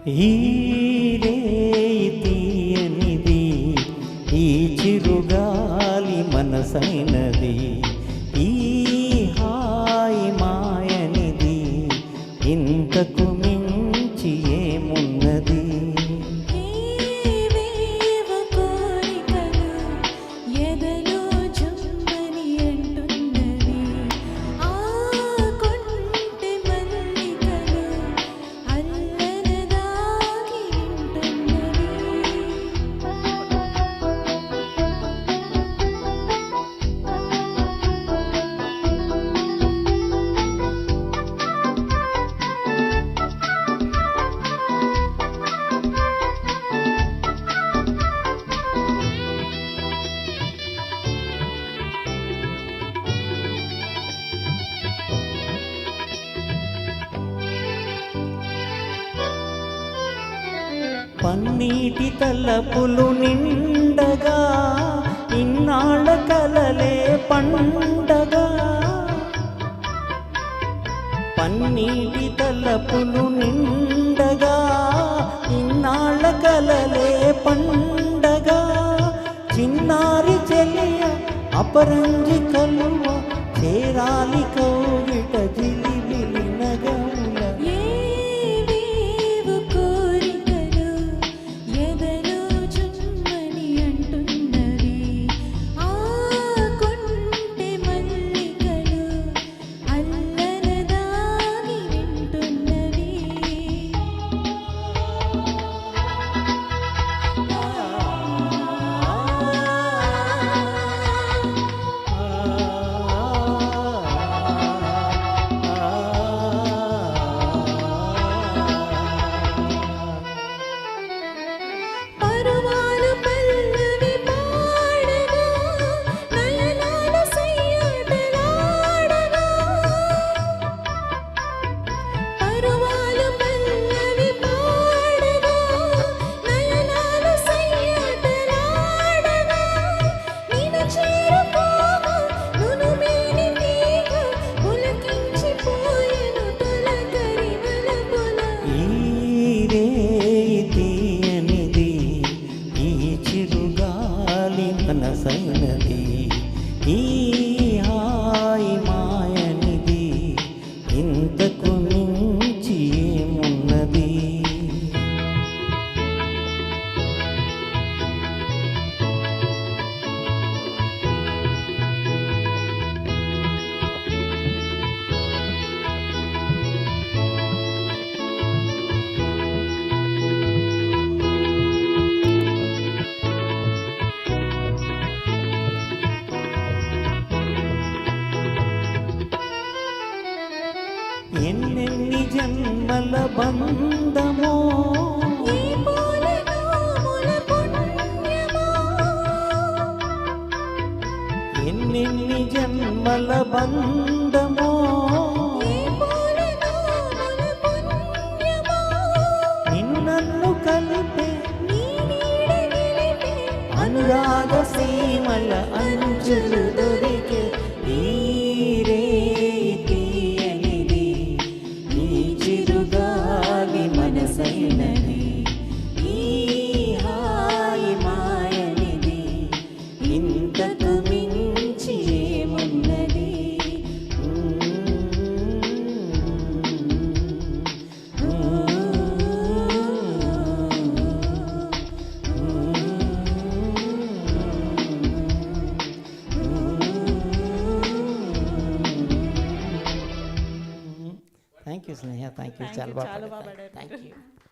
ఈ రేయి తీయనిది, ఈ చిరుగాలి మనసైనది, ఈ హాయి మాయనిది, ఇంతకు మించి ఏమున్నది? పన్నీటి తలపులు నిండగా, ఇన్నాళ్ళ కలలే పండగా. పన్నీటి తలపులు నిండగా, ఇన్నాళ్ళ కలలే పండగా. చిన్నారి చెలియ అపరంజి కలువ, చేరాలి కౌగిట జిలిబిలి నగముల. మనసైనది, ఈ హాయి మాయనిది, ఇంతకు మించి ఏమున్నది? ఎన్నెన్ని జన్మల బంధమో, ఎన్నెన్ని జన్మల బంధమో, నిన్ను నన్ను కలిపే అనురాగ సీమల అంచులు దొరికే. ఈ రేయి తీయనిది, ఈ చిరుగాలి మనసైనది, ఈ హాయి మాయనిది, ఇంతకు మించి ఏమున్నది? Thank you Sneha, thank you. చాలా బాగా పాడారు. Thank you.